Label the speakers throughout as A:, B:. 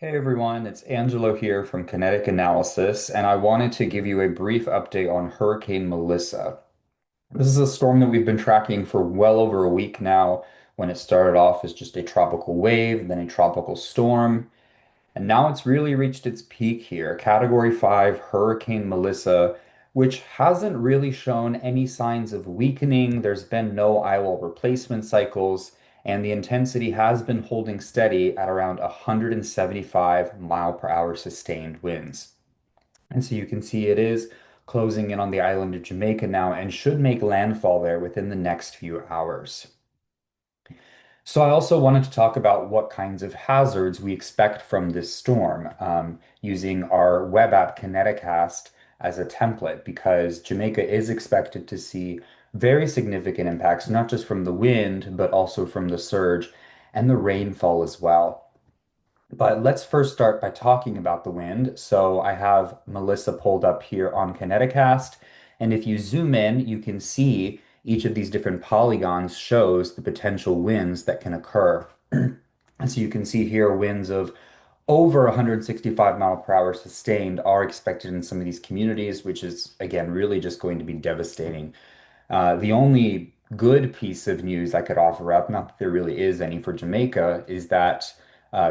A: Hey everyone, it's Angelo here from Kinetic Analysis, and I wanted to give you a brief update on Hurricane Melissa. This is a storm that we've been tracking for well over a week now, when it started off as just a tropical wave, then a tropical storm, and now it's really reached its peak here, Category 5 Hurricane Melissa, which hasn't really shown any signs of weakening. There's been no eyewall replacement cycles, and the intensity has been holding steady at around 175 mile per hour sustained winds. And so you can see it is closing in on the island of Jamaica now and should make landfall there within the next few hours. So I also wanted to talk about what kinds of hazards we expect from this storm, using our web app Kineticast as a template, because Jamaica is expected to see very significant impacts, not just from the wind, but also from the surge and the rainfall as well. But let's first start by talking about the wind. So I have Melissa pulled up here on Kineticast, and if you zoom in, you can see each of these different polygons shows the potential winds that can occur. And so you can see here winds of over 165 mile per hour sustained are expected in some of these communities, which is again really just going to be devastating. The only good piece of news I could offer up, not that there really is any for Jamaica, is that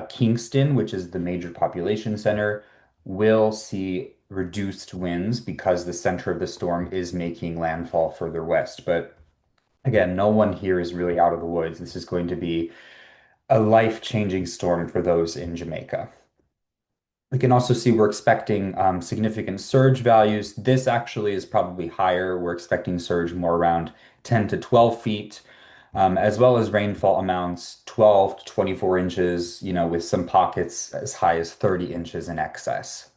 A: Kingston, which is the major population center, will see reduced winds because the center of the storm is making landfall further west. But again, no one here is really out of the woods. This is going to be a life-changing storm for those in Jamaica. We can also see we're expecting significant surge values. This actually is probably higher. We're expecting surge more around 10 to 12 feet, as well as rainfall amounts 12 to 24 inches, with some pockets as high as 30 inches in excess.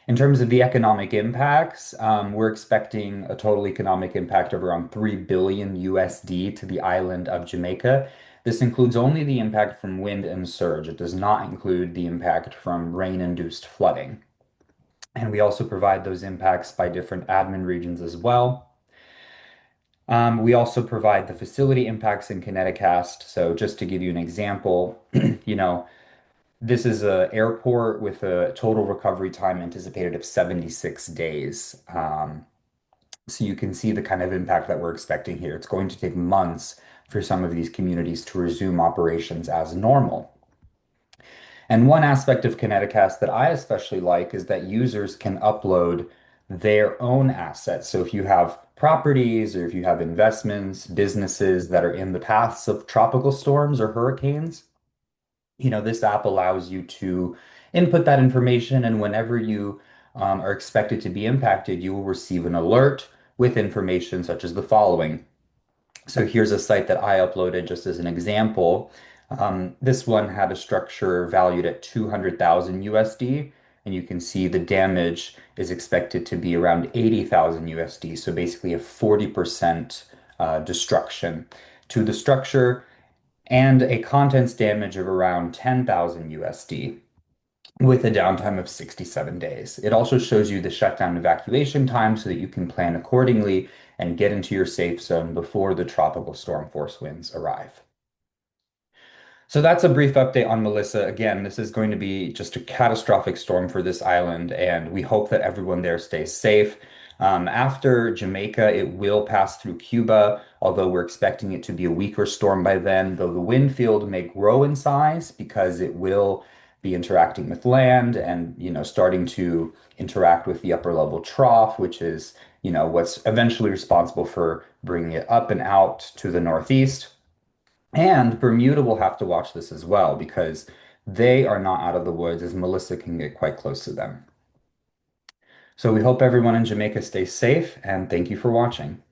A: In terms of the economic impacts, we're expecting a total economic impact of around 3 billion USD to the island of Jamaica. This includes only the impact from wind and surge. It does not include the impact from rain-induced flooding. And we also provide those impacts by different admin regions as well. We also provide the facility impacts in Kineticast. So just to give you an example, you know, this is an airport with a total recovery time anticipated of 76 days. So you can see the kind of impact that we're expecting here. It's going to take months for some of these communities to resume operations as normal. And one aspect of Kineticast that I especially like is that users can upload their own assets. So if you have properties or if you have investments, businesses that are in the paths of tropical storms or hurricanes, this app allows you to input that information, and whenever you are expected to be impacted, you will receive an alert with information such as the following. So here's a site that I uploaded just as an example. This one had a structure valued at 200,000 USD, and you can see the damage is expected to be around 80,000 USD. So basically a 40% destruction to the structure and a contents damage of around 10,000 USD with a downtime of 67 days. It also shows you the shutdown evacuation time so that you can plan accordingly and get into your safe zone before the tropical storm force winds arrive. So that's a brief update on Melissa. Again, this is going to be just a catastrophic storm for this island, and we hope that everyone there stays safe. After Jamaica, it will pass through Cuba, although we're expecting it to be a weaker storm by then, though the wind field may grow in size because it will be interacting with land and, starting to interact with the upper level trough, which is, what's eventually responsible for bringing it up and out to the northeast. And Bermuda will have to watch this as well because they are not out of the woods as Melissa can get quite close to them. So we hope everyone in Jamaica stays safe and thank you for watching.